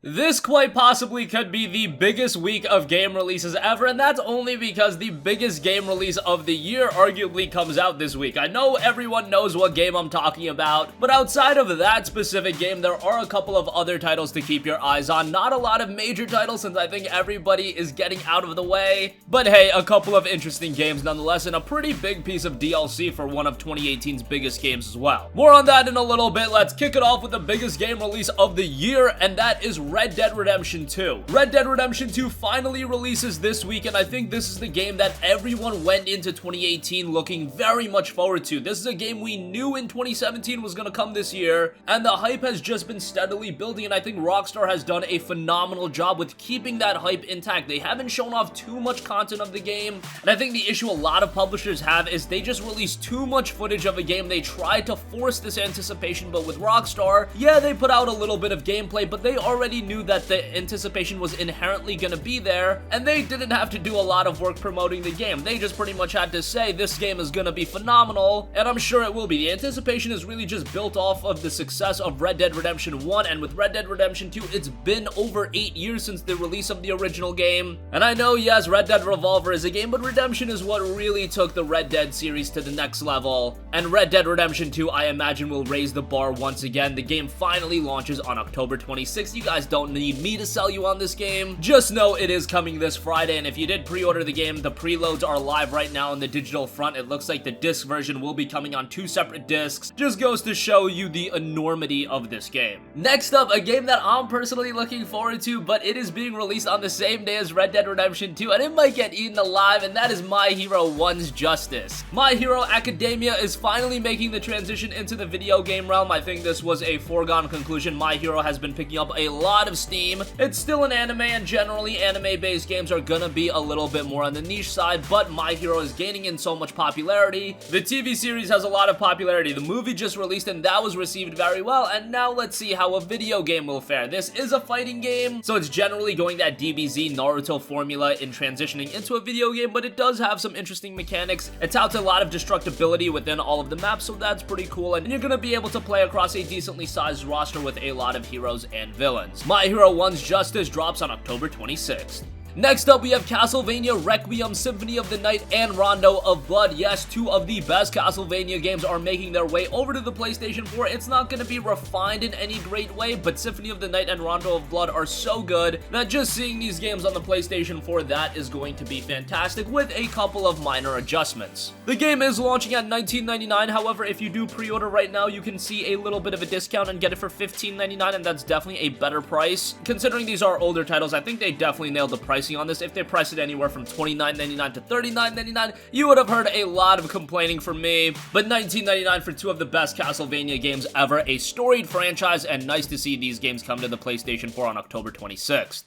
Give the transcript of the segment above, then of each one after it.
This quite possibly could be the biggest week of game releases ever, and that's only because the biggest game release of the year arguably comes out this week. I know everyone knows what game I'm talking about, but outside of that specific game, there are a couple of other titles to keep your eyes on. Not a lot of major titles since I think everybody is getting out of the way, but hey, a couple of interesting games nonetheless, and a pretty big piece of DLC for one of 2018's biggest games as well. More on that in a little bit. Let's kick it off with the biggest game release of the year, and that is Red Dead Redemption 2. Red Dead Redemption 2 finally releases this week, and I think this is the game that everyone went into 2018 looking very much forward to. This is a game we knew in 2017 was going to come this year, and the hype has just been steadily building, and I think Rockstar has done a phenomenal job with keeping that hype intact. They haven't shown off too much content of the game, and I think the issue a lot of publishers have is they just release too much footage of a game. They try to force this anticipation, but with Rockstar, yeah, they put out a little bit of gameplay, but they already knew that the anticipation was inherently gonna be there, and they didn't have to do a lot of work promoting the game. They just pretty much had to say this game is gonna be phenomenal, and I'm sure it will be. The anticipation is really just built off of the success of Red Dead Redemption 1, and with Red Dead Redemption 2, it's been over 8 years since the release of the original game. And I know, yes, Red Dead Revolver is a game, but Redemption is what really took the Red Dead series to the next level, and Red Dead Redemption 2, I imagine, will raise the bar once again. The game finally launches on October 26th. You guys don't need me to sell you on this game. Just know it is coming this Friday, and if you did pre-order the game, the preloads are live right now on the digital front. It looks like the disc version will be coming on 2 separate discs. Just goes to show you the enormity of this game. Next up, a game that I'm personally looking forward to, but it is being released on the same day as Red Dead Redemption 2, and it might get eaten alive, and that is My Hero 1's Justice. My Hero Academia is finally making the transition into the video game realm. I think this was a foregone conclusion. My Hero has been picking up a lot of steam. It's still an anime, and generally anime-based games are gonna be a little bit more on the niche side, but My Hero is gaining in so much popularity. The TV series has a lot of popularity. The movie just released, and that was received very well, and now let's see how a video game will fare. This is a fighting game, so it's generally going that DBZ Naruto formula in transitioning into a video game, but it does have some interesting mechanics. It touts a lot of destructibility within all of the maps, so that's pretty cool, and you're gonna be able to play across a decently sized roster with a lot of heroes and villains. My Hero 1's Justice drops on October 26th. Next up, we have Castlevania Requiem, Symphony of the Night, and Rondo of Blood. Yes, 2 of the best Castlevania games are making their way over to the PlayStation 4. It's not going to be refined in any great way, but Symphony of the Night and Rondo of Blood are so good that just seeing these games on the PlayStation 4, that is going to be fantastic with a couple of minor adjustments. The game is launching at $19.99. However, if you do pre-order right now, you can see a little bit of a discount and get it for $15.99, and that's definitely a better price. Considering these are older titles, I think they definitely nailed the pricing on this. If they priced it anywhere from $29.99 to $39.99, you would have heard a lot of complaining from me. But $19.99 for 2 of the best Castlevania games ever, a storied franchise, and nice to see these games come to the PlayStation 4 on October 26th.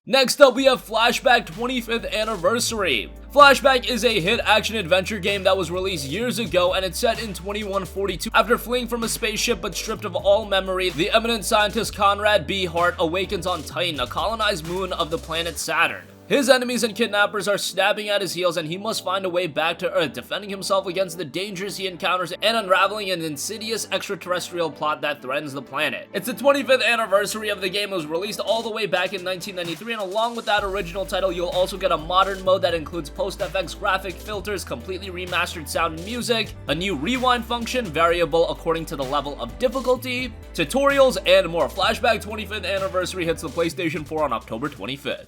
Next up, we have Flashback 25th Anniversary. Flashback is a hit action-adventure game that was released years ago, and it's set in 2142. After fleeing from a spaceship but stripped of all memory, the eminent scientist Conrad B. Hart awakens on Titan, a colonized moon of the planet Saturn. His enemies and kidnappers are snapping at his heels, and he must find a way back to Earth, defending himself against the dangers he encounters and unraveling an insidious extraterrestrial plot that threatens the planet. It's the 25th anniversary of the game. It was released all the way back in 1993, and along with that original title, you'll also get a modern mode that includes post-FX graphic filters, completely remastered sound and music, a new rewind function, variable according to the level of difficulty, tutorials, and more. Flashback 25th Anniversary hits the PlayStation 4 on October 25th.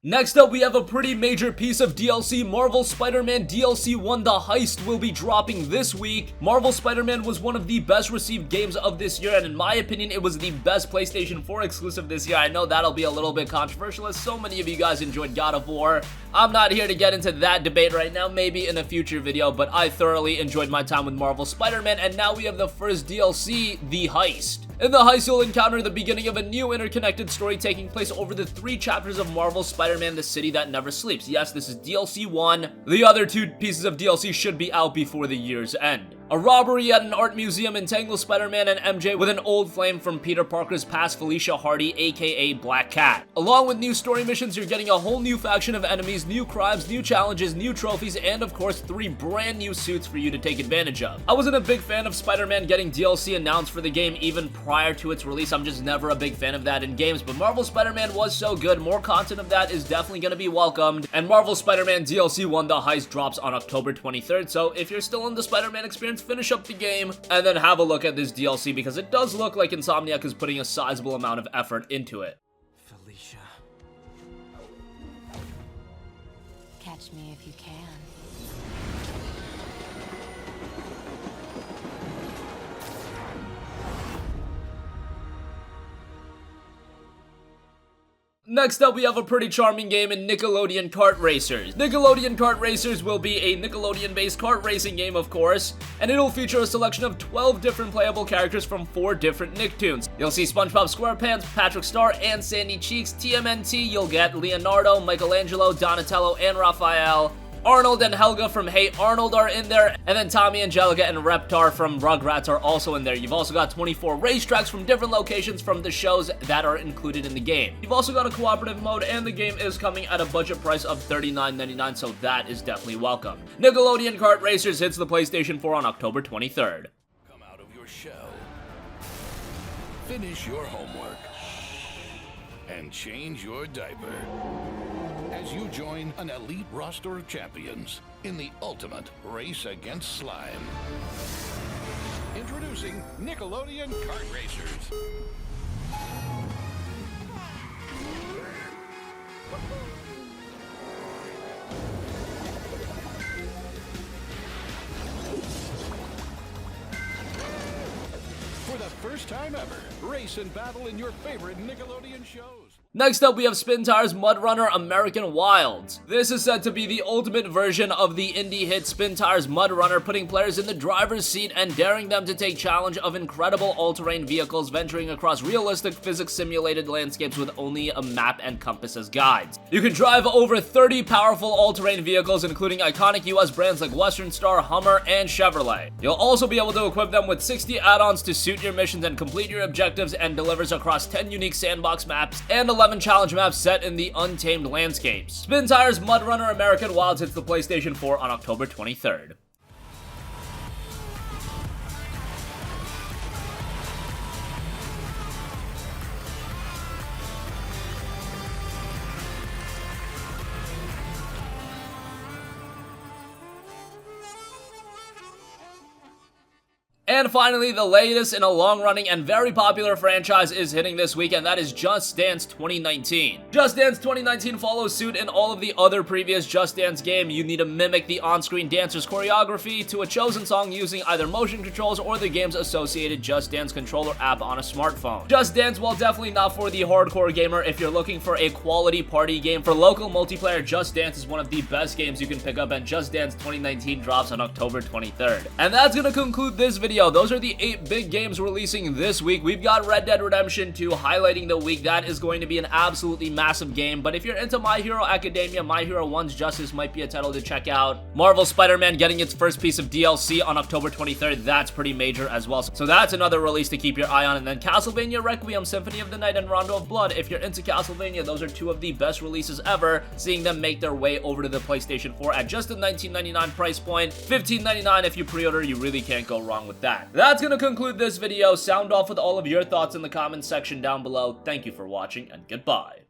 Next up, we have a pretty major piece of DLC. Marvel Spider-Man DLC 1, The Heist, will be dropping this week. Marvel Spider-Man was one of the best received games of this year, and in my opinion, it was the best PlayStation 4 exclusive this year. I know that'll be a little bit controversial, as so many of you guys enjoyed God of War. I'm not here to get into that debate right now, maybe in a future video, but I thoroughly enjoyed my time with Marvel Spider-Man, and now we have the first DLC, The Heist. In The Heist, you'll encounter the beginning of a new interconnected story taking place over the 3 chapters of Marvel Spider-Man, The City That Never Sleeps. Yes, this is DLC 1. The other 2 pieces of DLC should be out before the year's end. A robbery at an art museum entangles Spider-Man and MJ with an old flame from Peter Parker's past Felicia Hardy, aka Black Cat. Along with new story missions, you're getting a whole new faction of enemies, new crimes, new challenges, new trophies, and of course 3 brand new suits for you to take advantage of. I wasn't a big fan of Spider-Man getting DLC announced for the game even prior to its release. I'm just never a big fan of that in games, but Marvel Spider-Man was so good. More content of that is definitely going to be welcomed, and Marvel Spider-Man DLC 1, The Heist, drops on October 23rd, so if you're still in the Spider-Man experience, finish up the game and then have a look at this DLC, because it does look like Insomniac is putting a sizable amount of effort into it. Felicia. Catch me if you can. Next up, we have a pretty charming game in Nickelodeon Kart Racers. Nickelodeon Kart Racers will be a Nickelodeon-based kart racing game, of course, and it'll feature a selection of 12 different playable characters from 4 different Nicktoons. You'll see SpongeBob SquarePants, Patrick Star, and Sandy Cheeks. TMNT, you'll get Leonardo, Michelangelo, Donatello, and Raphael. Arnold and Helga from Hey Arnold are in there, and then Tommy, Angelica, and Reptar from Rugrats are also in there. You've also got 24 racetracks from different locations from the shows that are included in the game. You've also got a cooperative mode, and the game is coming at a budget price of $39.99, so that is definitely welcome. Nickelodeon Kart Racers hits the PlayStation 4 on October 23rd. Come out of your shell. Finish your homework. And change your diaper. As you join an elite roster of champions in the ultimate race against slime. Introducing Nickelodeon Kart Racers. For the first time ever, race and battle in your favorite Nickelodeon shows. Next up, we have Spintires Mud Runner American Wilds. This is said to be the ultimate version of the indie hit Spintires Mud Runner, putting players in the driver's seat and daring them to take challenge of incredible all-terrain vehicles venturing across realistic physics-simulated landscapes with only a map and compass as guides. You can drive over 30 powerful all-terrain vehicles, including iconic US brands like Western Star, Hummer, and Chevrolet. You'll also be able to equip them with 60 add-ons to suit your missions and complete your objectives, and delivers across 10 unique sandbox maps and 11 challenge maps set in the untamed landscapes. Spintires Mud Runner American Wilds hits the PlayStation 4 on October 23rd. And finally, the latest in a long-running and very popular franchise is hitting this week, and that is Just Dance 2019. Just Dance 2019 follows suit in all of the other previous Just Dance games. You need to mimic the on-screen dancer's choreography to a chosen song using either motion controls or the game's associated Just Dance controller app on a smartphone. Just Dance, while definitely not for the hardcore gamer, if you're looking for a quality party game for local multiplayer, Just Dance is one of the best games you can pick up, and Just Dance 2019 drops on October 23rd. And that's gonna conclude this video. Those are the 8 big games releasing this week. We've got Red Dead Redemption 2 highlighting the week. That is going to be an absolutely massive game, but if you're into My Hero Academia, My Hero 1's Justice might be a title to check out. Marvel Spider-Man getting its first piece of DLC on October 23rd. That's pretty major as well. So that's another release to keep your eye on. And then Castlevania Requiem, Symphony of the Night, and Rondo of Blood. If you're into Castlevania, those are 2 of the best releases ever, seeing them make their way over to the PlayStation 4 at just a $19.99 price point. $15.99 if you pre-order. You really can't go wrong with that. That's gonna conclude this video. Sound off with all of your thoughts in the comments section down below. Thank you for watching, and goodbye.